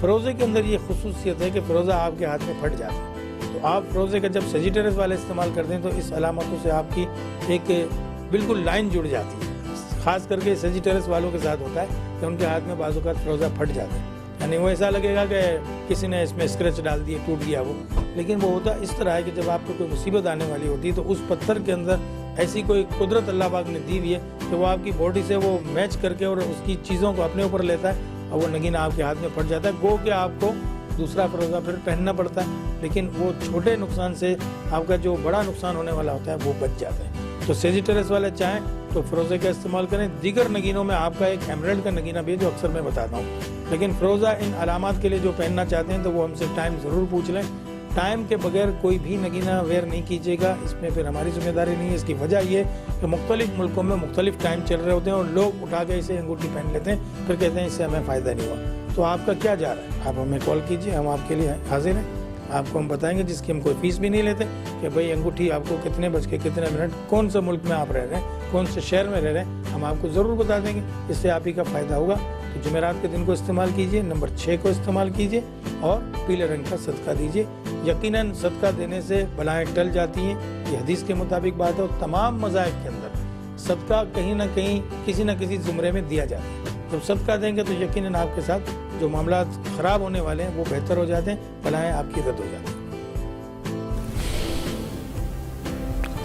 فروزے کے اندر یہ خصوصیت ہے کہ فروزہ آپ کے ہاتھ میں پھٹ جاتا ہے۔ تو آپ فروزے کا جب سیجیٹیرس والے استعمال کرتے ہیں تو اس علامتوں سے آپ کی ایک بالکل لائن جڑ جاتی ہے، خاص کر کے سیجیٹیرس والوں کے ساتھ ہوتا ہے کہ ان کے ہاتھ میں بعض اوقات فروزہ پھٹ جاتا ہے، یعنی وہ ایسا لگے گا کہ کسی نے اس میں اسکریچ ڈال دیے، ٹوٹ گیا وہ، لیکن وہ ہوتا اس طرح ہے کہ جب آپ کو کوئی مصیبت آنے والی ہوتی ہے تو اس پتھر کے اندر ایسی کوئی قدرت اللہ پاک نے دی ہوئی ہے کہ وہ آپ کی باڈی سے وہ میچ کر کے اور اس کی چیزوں کو اپنے اوپر لیتا ہے، اور وہ نگینہ آپ کے ہاتھ میں پھٹ جاتا ہے، گو کہ آپ کو دوسرا فروزہ پھر پہننا پڑتا ہے، لیکن وہ چھوٹے نقصان سے آپ کا جو بڑا نقصان ہونے والا ہوتا ہے وہ بچ جاتا ہے۔ تو سیجیٹیرس والے چاہیں تو فروزے کا استعمال کریں۔ دیگر نگینوں میں آپ کا ایک ایمرلڈ کا نگینہ بھی ہے جو اکثر میں بتاتا ہوں، لیکن فروزہ ان علامات کے لیے جو پہننا چاہتے ہیں تو وہ ہم سے ٹائم ضرور پوچھ لیں۔ ٹائم کے بغیر کوئی بھی نگینہ ویئر نہیں کیجیے گا، اس میں پھر ہماری ذمہ داری نہیں ہے۔ اس کی وجہ یہ کہ مختلف ملکوں میں مختلف ٹائم چل رہے ہوتے ہیں اور لوگ اٹھا کے اسے انگوٹھی پہن لیتے ہیں، پھر کہتے ہیں اس سے ہمیں فائدہ نہیں ہوا۔ تو آپ کا کیا جا رہا ہے؟ آپ ہمیں کال کیجیے، ہم آپ کے لیے حاضر ہیں، آپ کو ہم بتائیں گے، جس کی ہم کوئی فیس بھی نہیں لیتے، کہ بھئی انگوٹھی آپ کو کتنے بج کے کتنے منٹ، کون سے ملک میں آپ رہ رہے ہیں، کون سے شہر میں رہ رہے ہیں، ہم آپ کو ضرور بتا دیں گے، اس سے آپ ہی کا فائدہ ہوگا۔ تو جمعرات کے دن کو استعمال کیجیے، نمبر 6 کو استعمال کیجیے، اور پیلے رنگ کا صدقہ دیجیے۔ یقیناً صدقہ دینے سے بلائیں ٹل جاتی ہیں، یہ حدیث کے مطابق بات ہے، اور تمام مذاہب کے اندر صدقہ کہیں نہ کہیں کسی نہ کسی زمرے میں دیا جاتا ہے۔ جب صدقہ دیں گے تو یقیناً آپ کے ساتھ جو معاملات خراب ہونے والے ہیں وہ بہتر ہو جاتے ہیں، بلائیں آپ کی رد ہو جاتی ہیں۔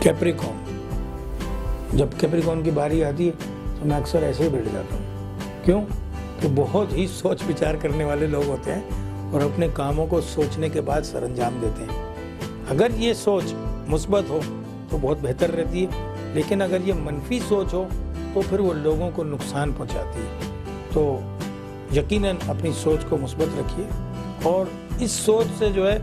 کیپریکون، جب کیپریکون کی باری آتی ہے تو میں اکثر ایسے ہی بیٹھ جاتا ہوں، کیوں کہ بہت ہی سوچ بچار کرنے والے لوگ ہوتے ہیں اور اپنے کاموں کو سوچنے کے بعد سر انجام دیتے ہیں۔ اگر یہ سوچ مثبت ہو تو بہت بہتر رہتی ہے، لیکن اگر یہ منفی سوچ ہو تو پھر وہ لوگوں کو نقصان پہنچاتی ہے۔ تو یقیناً اپنی سوچ کو مثبت رکھیے، اور اس سوچ سے جو ہے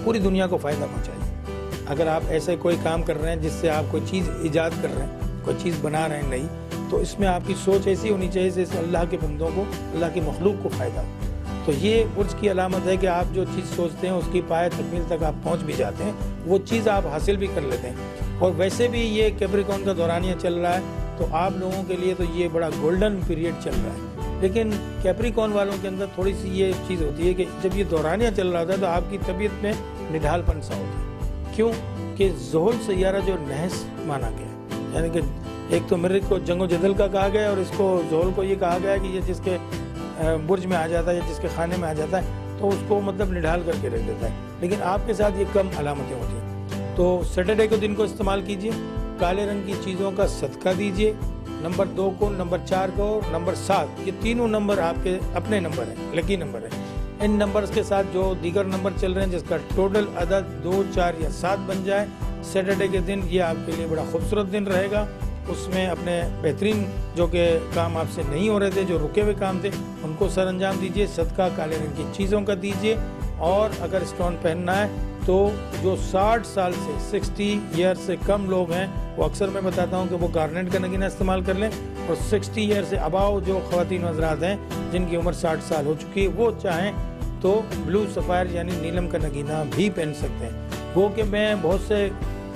پوری دنیا کو فائدہ پہنچائیے۔ اگر آپ ایسے کوئی کام کر رہے ہیں جس سے آپ کوئی چیز ایجاد کر رہے ہیں، کوئی چیز بنا رہے ہیں نئی، تو اس میں آپ کی سوچ ایسی ہونی چاہیے جیسے اللہ کے بندوں کو، اللہ کی مخلوق کو فائدہ ہو۔ تو یہ برج کی علامت ہے کہ آپ جو چیز سوچتے ہیں اس کی پایہ تکمیل تک آپ پہنچ بھی جاتے ہیں، وہ چیز آپ حاصل بھی کر لیتے ہیں۔ اور ویسے بھی یہ کیپریکون کا دورانیہ چل رہا ہے تو آپ لوگوں کے لیے تو یہ بڑا گولڈن پیریڈ چل رہا ہے، لیکن کیپریکون والوں کے اندر تھوڑی سی یہ چیز ہوتی ہے کہ جب یہ دورانیہ چل رہا ہوتا ہے تو آپ کی طبیعت میں نڈھال پن سا ہوتا ہے۔ کیوں کہ زحل سیارہ جو نحس مانا گیا ہے، یعنی کہ ایک تو مریخ کو جنگ و جدل کا کہا گیا ہے، اور اس کو زحل کو یہ کہا گیا ہے کہ یہ جس کے برج میں آ جاتا ہے یا جس کے خانے میں آ جاتا ہے تو اس کو مطلب نڈھال کر کے رکھ دیتا ہے، لیکن آپ کے ساتھ یہ کم علامتیں ہوتی ہیں۔ تو سیٹرڈے کو دن کو استعمال کیجئے، کالے رنگ کی چیزوں کا صدقہ دیجئے، نمبر 2 کو، نمبر 4 کو، نمبر 7، یہ تینوں نمبر آپ کے اپنے نمبر ہیں، لکی نمبر ہیں۔ ان نمبرز کے ساتھ جو دیگر نمبر چل رہے ہیں جس کا ٹوٹل عدد 2، 4 یا 7 بن جائے، سیٹرڈے کے دن یہ آپ کے لیے بڑا خوبصورت دن رہے گا۔ اس میں اپنے بہترین جو کہ کام آپ سے نہیں ہو رہے تھے، جو رکے ہوئے کام تھے، ان کو سر انجام دیجئے، صدقہ کالے رنگ کی چیزوں کا دیجئے، اور اگر اسٹون پہننا ہے تو جو 60 سال سے 60 ایئر سے کم لوگ ہیں، وہ اکثر میں بتاتا ہوں کہ وہ گارنیٹ کا نگینہ استعمال کر لیں، اور 60 ایئر سے اباؤ جو خواتین حضرات ہیں جن کی عمر 60 سال ہو چکی ہے، وہ چاہیں تو بلو سفائر یعنی نیلم کا نگینہ بھی پہن سکتے ہیں۔ وہ کہ میں بہت سے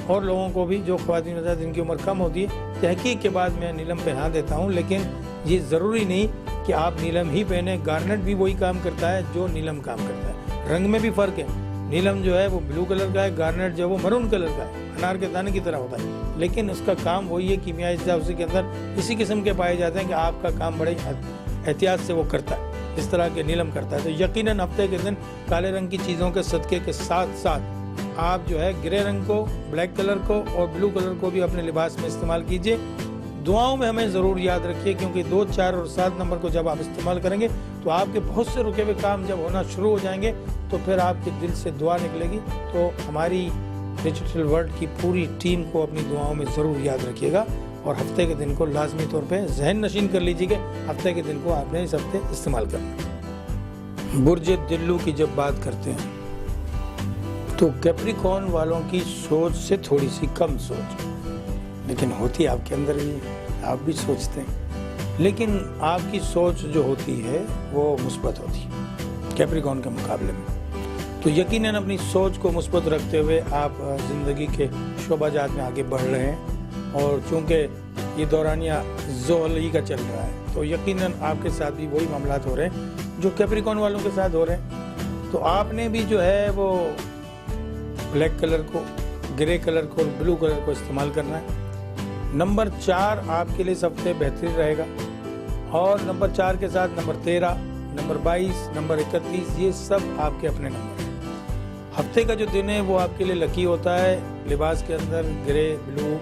اور لوگوں کو بھی جو خواتین حضرات جن کی عمر کم ہوتی ہے، تحقیق کے بعد میں نیلم پہنا دیتا ہوں، لیکن یہ ضروری نہیں کہ آپ نیلم ہی پہنیں، گارنیٹ بھی وہی کام کرتا ہے جو نیلم کام کرتا ہے، رنگ میں بھی فرق ہے۔ نیلم جو ہے وہ بلو کلر کا ہے، گارنیٹ جو ہے وہ مرون کلر کا ہے، انار کے دانے کی طرح ہوتا ہے، لیکن اس کا کام وہی ہے، کیمیائی اجزاء اسی کے اندر اسی قسم کے پائے جاتے ہیں کہ آپ کا کام بڑے احتیاط سے وہ کرتا ہے، اس طرح کے نیلم کرتا ہے۔ تو یقیناً ہفتے کے دن کالے رنگ کی چیزوں کے صدقے کے ساتھ ساتھ آپ جو ہے گرے رنگ کو، بلیک کلر کو اور بلو کلر کو بھی اپنے لباس میں استعمال کیجئے۔ دعاؤں میں ہمیں ضرور یاد رکھیے، کیونکہ 2، 4 اور 7 نمبر کو جب آپ استعمال کریں گے تو آپ کے بہت سے رکے ہوئے کام جب ہونا شروع ہو جائیں گے تو پھر آپ کے دل سے دعا نکلے گی۔ تو ہماری ڈیجیٹل ورلڈ کی پوری ٹیم کو اپنی دعاؤں میں ضرور یاد رکھیے گا، اور ہفتے کے دن کو لازمی طور پہ ذہن نشین کر لیجیے کہ ہفتے کے دن کو آپ نے اس ہفتے استعمال کرنا۔ برج دلو کی جب بات کرتے ہیں تو کیپریکون والوں کی سوچ سے تھوڑی سی کم سوچ، لیکن ہوتی آپ کے اندر ہی، آپ بھی سوچتے ہیں، لیکن آپ کی سوچ جو ہوتی ہے وہ مثبت ہوتی ہے کیپریکون کے مقابلے میں۔ تو یقیناً اپنی سوچ کو مثبت رکھتے ہوئے آپ زندگی کے شعبہ جات میں آگے بڑھ رہے ہیں، اور چونکہ یہ دورانیہ زحل کا چل رہا ہے تو یقیناً آپ کے ساتھ بھی وہی معاملات ہو رہے ہیں جو کیپریکون والوں کے ساتھ ہو رہے ہیں۔ تو آپ نے بھی جو ہے وہ بلیک کلر کو، گرے کلر کو اور بلو کلر کو استعمال کرنا ہے۔ نمبر 4 آپ کے لیے سب سے بہترین رہے گا، اور نمبر 4 کے ساتھ نمبر 13، نمبر 22، نمبر 31، یہ سب آپ کے اپنے نمبر ہیں۔ ہفتے کا جو دن ہے وہ آپ کے لیے لکی ہوتا ہے۔ لباس کے اندر گرے، بلو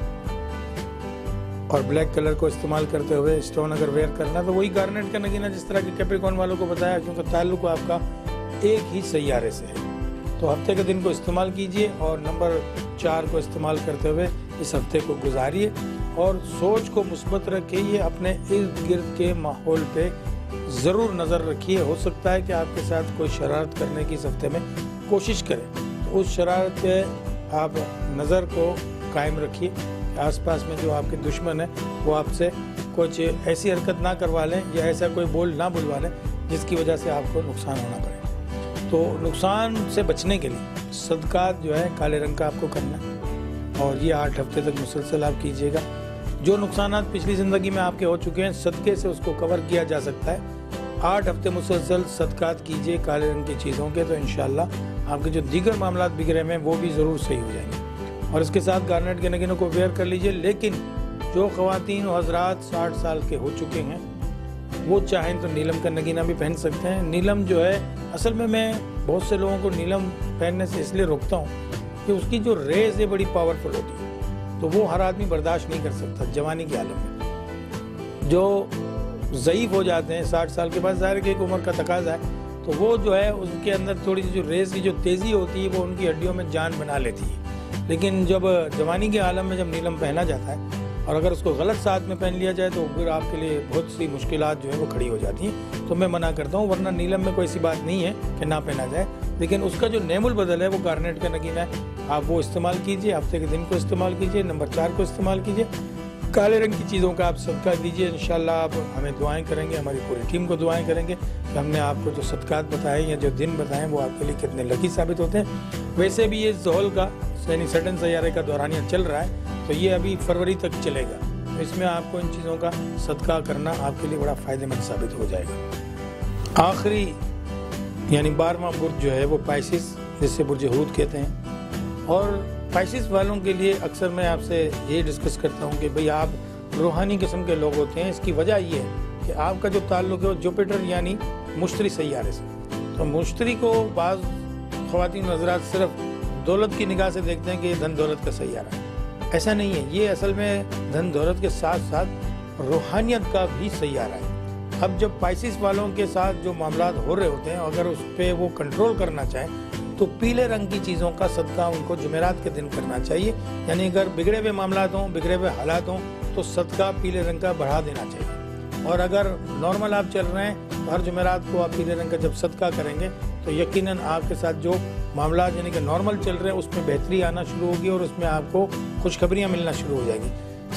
اور بلیک کلر کو استعمال کرتے ہوئے اسٹون اگر ویئر کرنا تو وہی گارنیٹ کا نگینہ جس طرح کہ کیپریکون والوں کو بتایا، کیونکہ تعلق آپ کا ایک ہی سیارے سے ہے۔ تو ہفتے کے دن کو استعمال کیجئے، اور نمبر 4 کو استعمال کرتے ہوئے اس ہفتے کو گزاریے، اور سوچ کو مثبت رکھیے، اپنے ارد گرد کے ماحول پہ ضرور نظر رکھیے۔ ہو سکتا ہے کہ آپ کے ساتھ کوئی شرارت کرنے کی اس ہفتے میں کوشش کرے، تو اس شرارت پہ آپ نظر کو قائم رکھیے، آس پاس میں جو آپ کے دشمن ہیں وہ آپ سے کچھ ایسی حرکت نہ کروا لیں یا ایسا کوئی بول نہ بلوا لیں جس کی وجہ سے آپ کو نقصان ہونا پڑے۔ تو نقصان سے بچنے کے لیے صدقات جو ہے کالے رنگ کا آپ کو کرنا ہے، اور یہ 8 ہفتے تک مسلسل آپ کیجیے گا۔ جو نقصانات پچھلی زندگی میں آپ کے ہو چکے ہیں، صدقے سے اس کو کور کیا جا سکتا ہے۔ 8 ہفتے مسلسل صدقات کیجیے کالے رنگ کی چیزوں کے، تو انشاءاللہ آپ کے جو دیگر معاملات بگڑے ہیں وہ بھی ضرور صحیح ہو جائیں گے، اور اس کے ساتھ گارنیٹ کے نگینوں کو ویئر کر لیجیے۔ لیکن جو خواتین و حضرات 60 سال کے ہو چکے ہیں وہ چاہیں تو نیلم کا نگینہ بھی پہن سکتے ہیں۔ نیلم جو ہے اصل میں بہت سے لوگوں کو نیلم پہننے سے اس لیے روکتا ہوں کہ اس کی جو ریز ہے بڑی پاورفل ہوتی ہے، تو وہ ہر آدمی برداشت نہیں کر سکتا جوانی کے عالم میں۔ جو ضعیف ہو جاتے ہیں 60 سال کے بعد، ظاہر کہ ایک عمر کا تقاضا ہے، تو وہ جو ہے اس کے اندر تھوڑی سی جو ریز کی جو تیزی ہوتی ہے وہ ان کی ہڈیوں میں جان بنا لیتی ہے۔ لیکن جب جوانی کے عالم میں جب نیلم پہنا جاتا ہے اور اگر اس کو غلط ساتھ میں پہن لیا جائے تو پھر آپ کے لیے بہت سی مشکلات جو ہیں وہ کھڑی ہو جاتی ہیں، تو میں منع کرتا ہوں۔ ورنہ نیلم میں کوئی ایسی بات نہیں ہے کہ نہ پہنا جائے، لیکن اس کا جو نعم البدل ہے وہ گارنیٹ کا نگینہ ہے، آپ وہ استعمال کیجئے۔ ہفتے کے دن کو استعمال کیجئے، نمبر 4 کو استعمال کیجئے، کالے رنگ کی چیزوں کا آپ صدقہ دیجئے۔ انشاءاللہ آپ ہمیں دعائیں کریں گے، ہماری پوری ٹیم کو دعائیں کریں گے کہ ہم نے آپ کو جو صدقات بتائے یا جو دن بتائے وہ آپ کے لیے کتنے لکی ثابت ہوتے ہیں۔ ویسے بھی یہ زحل کا یعنی سیٹرن سیارے کا دورانیہ چل رہا ہے، تو یہ ابھی فروری تک چلے گا، اس میں آپ کو ان چیزوں کا صدقہ کرنا آپ کے لیے بڑا فائدہ مند ثابت ہو جائے گا۔ آخری یعنی 12واں برج جو ہے وہ پائسس، جس سے برج حوت کہتے ہیں، اور اسپائسز والوں کے لیے اکثر میں آپ سے یہ ڈسکس کرتا ہوں کہ بھئی آپ روحانی قسم کے لوگ ہوتے ہیں. اس کی وجہ یہ ہے کہ آپ کا جو تعلق ہے وہ جوپیٹر یعنی مشتری سیارے سے. تو مشتری کو بعض خواتین حضرات صرف دولت کی نگاہ سے دیکھتے ہیں کہ یہ دھن دولت کا سیارہ ہے. ایسا نہیں ہے. یہ اصل میں دھن دولت کے ساتھ ساتھ روحانیت کا بھی سیارہ ہے. اب جب پائسس والوں کے ساتھ جو معاملات ہو رہے ہوتے ہیں اگر اس پہ وہ کنٹرول کرنا چاہیں تو پیلے رنگ کی چیزوں کا صدقہ ان کو جمعرات کے دن کرنا چاہیے. یعنی اگر بگڑے ہوئے معاملات ہوں, بگڑے ہوئے حالات ہوں تو صدقہ پیلے رنگ کا بڑھا دینا چاہیے. اور اگر نارمل آپ چل رہے ہیں تو ہر جمعرات کو آپ پیلے رنگ کا جب صدقہ کریں گے تو یقیناً آپ کے ساتھ جو معاملات یعنی کہ نارمل چل رہے ہیں اس میں بہتری آنا شروع ہوگی اور اس میں آپ کو خوشخبریاں ملنا شروع ہو جائیں گی.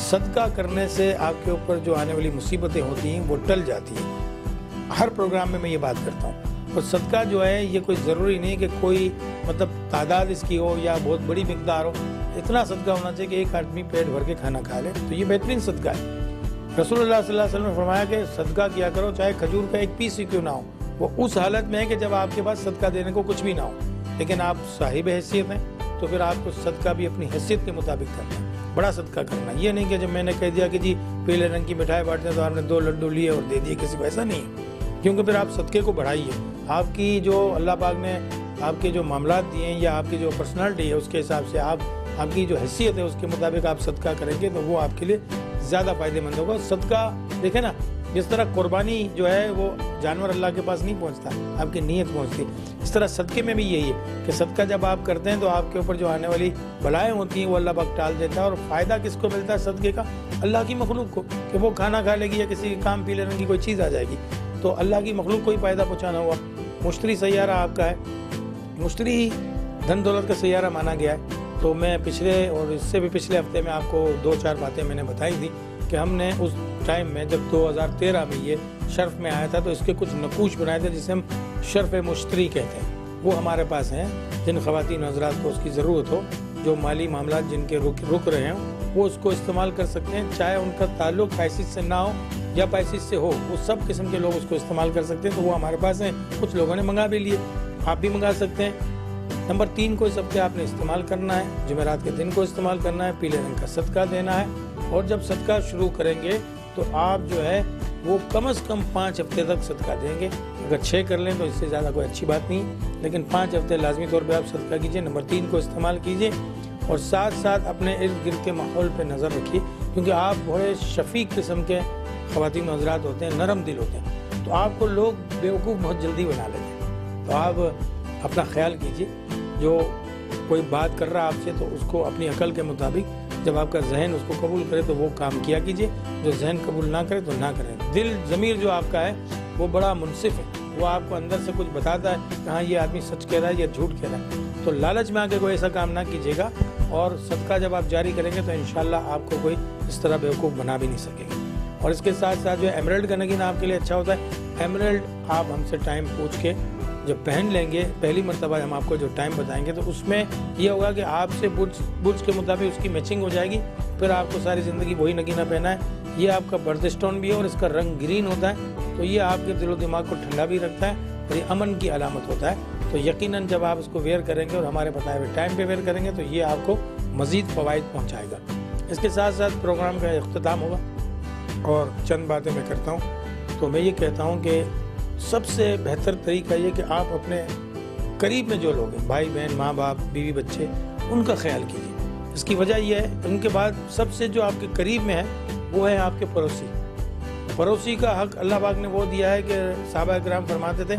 صدقہ کرنے سے آپ کے اوپر جو آنے والی مصیبتیں ہوتی ہیں وہ ٹل جاتی ہیں. ہر پروگرام میں یہ بات کرتا ہوں. اور صدقہ جو ہے یہ کوئی ضروری نہیں کہ کوئی مطلب تعداد اس کی ہو یا بہت بڑی مقدار ہو. اتنا صدقہ ہونا چاہیے کہ ایک آدمی پیٹ بھر کے کھانا کھا لے تو یہ بہترین صدقہ ہے. رسول اللہ صلی اللہ علیہ وسلم نے فرمایا کہ صدقہ کیا کرو چاہے کھجور کا ایک پیس ہی کیوں نہ ہو. وہ اس حالت میں ہے کہ جب آپ کے پاس صدقہ دینے کو کچھ بھی نہ ہو لیکن آپ صاحب حیثیت ہیں تو پھر آپ کو صدقہ بھی اپنی حیثیت کے مطابق کرنا ہے. بڑا صدقہ کرنا. یہ نہیں کہ جب میں نے کہہ دیا کہ جی پیلے رنگ کی مٹھائی بانٹتے ہیں تو آپ نے 2 لڈو لیے اور دے دیے کسی کو, ایسا نہیں ہے. کیونکہ پھر آپ صدقے کو بڑھائیے. آپ کی جو اللہ پاک نے آپ کے جو معاملات دیے ہیں یا آپ کی جو پرسنالٹی ہے اس کے حساب سے آپ کی جو حیثیت ہے اس کے مطابق آپ صدقہ کریں گے تو وہ آپ کے لیے زیادہ فائدہ مند ہوگا. صدقہ دیکھیں نا, جس طرح قربانی جو ہے وہ جانور اللہ کے پاس نہیں پہنچتا, آپ کی نیت پہنچتی, اس طرح صدقے میں بھی یہی ہے کہ صدقہ جب آپ کرتے ہیں تو آپ کے اوپر جو آنے والی بلائیں ہوتی ہیں وہ اللہ پاک ٹال دیتا ہے. اور فائدہ کس کو ملتا ہے صدقے کا؟ اللہ کی مخلوق کو, کہ وہ کھانا کھا لے گی یا کسی کام پیلے رنگ کی کوئی چیز آ جائے گی تو اللہ کی مخلوق کو ہی فائدہ پہنچانا ہوا. مشتری سیارہ آپ کا ہے. مشتری دھن دولت کا سیارہ مانا گیا ہے. تو میں پچھلے اور اس سے بھی پچھلے ہفتے میں آپ کو 2-4 باتیں میں نے بتائی تھی کہ ہم نے اس ٹائم میں جب 2013 میں یہ شرف میں آیا تھا تو اس کے کچھ نقوش بنائے تھے جسے ہم شرف مشتری کہتے ہیں. وہ ہمارے پاس ہیں. جن خواتین حضرات کو اس کی ضرورت ہو, جو مالی معاملات جن کے رک رہے ہوں, وہ اس کو استعمال کر سکتے ہیں. چاہے ان کا تعلق پائسس سے نہ ہو یا پائسس سے ہو, وہ سب قسم کے لوگ اس کو استعمال کر سکتے ہیں. تو وہ ہمارے پاس ہیں. کچھ لوگوں نے منگا بھی لیے, آپ بھی منگا سکتے ہیں. نمبر 3 کو اس ہفتے آپ نے استعمال کرنا ہے. جمعرات کے دن کو استعمال کرنا ہے. پیلے رنگ کا صدقہ دینا ہے. اور جب صدقہ شروع کریں گے تو آپ جو ہے وہ کم از کم 5 ہفتے تک صدقہ دیں گے. اگر 6 کر لیں تو اس سے زیادہ کوئی اچھی بات نہیں, لیکن 5 ہفتے لازمی طور پہ آپ صدقہ کیجئے. نمبر 3 کو استعمال کیجئے اور ساتھ ساتھ اپنے ارد گرد کے ماحول پہ نظر رکھیے, کیونکہ آپ بڑے شفیق قسم کے خواتین حضرات ہوتے ہیں, نرم دل ہوتے ہیں, تو آپ کو لوگ بیوقوف بہت جلدی بنا لیتے ہیں. تو آپ اپنا خیال کیجئے. جو کوئی بات کر رہا آپ سے تو اس کو اپنی عقل کے مطابق جب آپ کا ذہن اس کو قبول کرے تو وہ کام کیا کیجئے. جو ذہن قبول نہ کرے تو نہ کریں. دل ضمیر جو آپ کا ہے وہ بڑا منصف ہے. وہ آپ کو اندر سے کچھ بتاتا ہے کہ ہاں یہ آدمی سچ کہہ رہا ہے یا جھوٹ کہہ رہا ہے. تو لالچ میں آ کے کوئی ایسا کام نہ کیجیے گا. اور صدقہ جب آپ جاری کریں گے تو انشاءاللہ آپ کو کوئی اس طرح بیوقوف بنا بھی نہیں سکے گا. اور اس کے ساتھ ساتھ جو ایمرلڈ کا نگین آپ کے لیے اچھا ہوتا ہے. ایمرلڈ آپ ہم سے ٹائم پوچھ کے جب پہن لیں گے, پہلی مرتبہ ہم آپ کو جو ٹائم بتائیں گے تو اس میں یہ ہوگا کہ آپ سے برج کے مطابق اس کی میچنگ ہو جائے گی. پھر آپ کو ساری زندگی وہی نگینہ پہنا ہے. یہ آپ کا برتھ اسٹون بھی ہے اور اس کا رنگ گرین ہوتا ہے, تو یہ آپ کے دل و دماغ کو ٹھنڈا بھی رکھتا ہے اور یہ امن کی علامت ہوتا ہے. تو یقیناً جب آپ اس کو ویئر کریں گے اور ہمارے بتائے ہوئے ٹائم پہ ویئر کریں گے تو یہ آپ کو مزید فوائد پہنچائے گا. اس کے ساتھ ساتھ پروگرام کا اختتام ہوگا اور چند باتیں میں کرتا ہوں. تو میں یہ کہتا ہوں کہ سب سے بہتر طریقہ یہ کہ آپ اپنے قریب میں جو لوگ ہیں, بھائی بہن, ماں باپ, بیوی بچے, ان کا خیال کیجیے. اس کی وجہ یہ ہے, ان کے بعد سب سے جو آپ کے قریب میں ہے وہ ہے آپ کے پڑوسی. پڑوسی کا حق اللہ پاک نے وہ دیا ہے کہ صحابہ کرام فرماتے تھے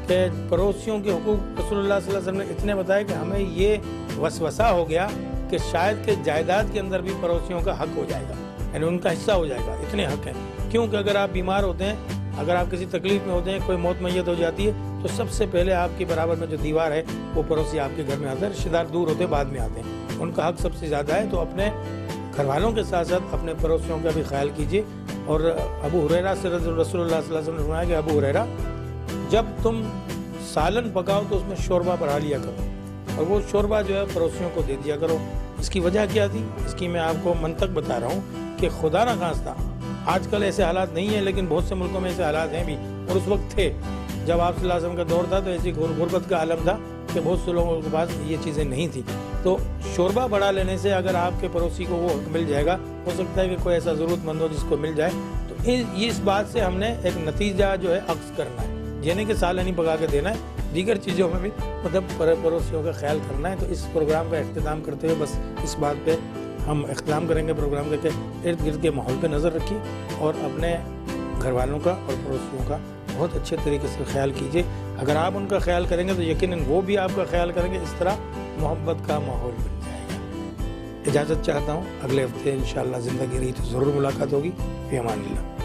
کہ پڑوسیوں کے حقوق رسول اللہ صلی اللہ علیہ وسلم نے اتنے بتائے کہ ہمیں یہ وسوسہ ہو گیا کہ شاید کہ جائیداد کے اندر بھی پڑوسیوں کا حق ہو جائے گا, یعنی ان کا حصہ ہو جائے گا. اتنے حق ہیں. کیونکہ اگر آپ بیمار ہوتے ہیں, اگر آپ کسی تکلیف میں ہوتے ہیں, کوئی موت میت ہو جاتی ہے تو سب سے پہلے آپ کے برابر میں جو دیوار ہے وہ پڑوسی آپ کے گھر میں آتے ہیں. رشتہ دار دور ہوتے ہیں, بعد میں آتے ہیں. ان کا حق سب سے زیادہ ہے. تو اپنے گھر والوں کے ساتھ ساتھ اپنے پڑوسیوں کا بھی خیال کیجیے. اور ابو ہریرہ سے رسول اللہ صلی اللہ علیہ وسلم نے فرمایا کہ ابو ہریرہ, جب تم سالن پکاؤ تو اس میں شوربہ بڑھا لیا کرو اور وہ شوربہ جو ہے پڑوسیوں کو دے دیا کرو. اس کی وجہ کیا تھی؟ اس کی میں آپ کو منطق بتا رہا ہوں کہ خدا نہ خواستہ آج کل ایسے حالات نہیں ہیں, لیکن بہت سے ملکوں میں ایسے حالات ہیں بھی, اور اس وقت تھے جب آپ صلی اللہ علیہ وسلم کا دور تھا تو ایسی غربت کا عالم تھا کہ بہت سے لوگوں کے پاس یہ چیزیں نہیں تھیں. تو شوربہ بڑھا لینے سے اگر آپ کے پڑوسی کو وہ حق مل جائے گا، ہو سکتا ہے کہ کوئی ایسا ضرورت مند ہو جس کو مل جائے، تو اس بات سے ہم نے ایک نتیجہ جو ہے عکس کرنا ہے، یہ نہیں کہ سالن ہی پکا کے دینا ہے، دیگر چیزوں میں بھی مطلب پڑوسیوں کا خیال کرنا ہے۔ تو اس پروگرام کا اختتام کرتے ہوئے بس اس بات پہ ہم اختتام کریں گے پروگرام کے ارد گرد کے ماحول پہ نظر رکھیے اور اپنے گھر والوں کا اور پڑوسیوں کا بہت اچھے طریقے سے خیال کیجیے۔ اگر آپ ان کا خیال کریں گے تو یقیناً وہ بھی آپ کا خیال کریں گے، اس طرح محبت کا ماحول بن جائے گا۔ اجازت چاہتا ہوں، اگلے ہفتے انشاءاللہ زندگی رہی تو ضرور ملاقات ہوگی۔ فی امان اللہ۔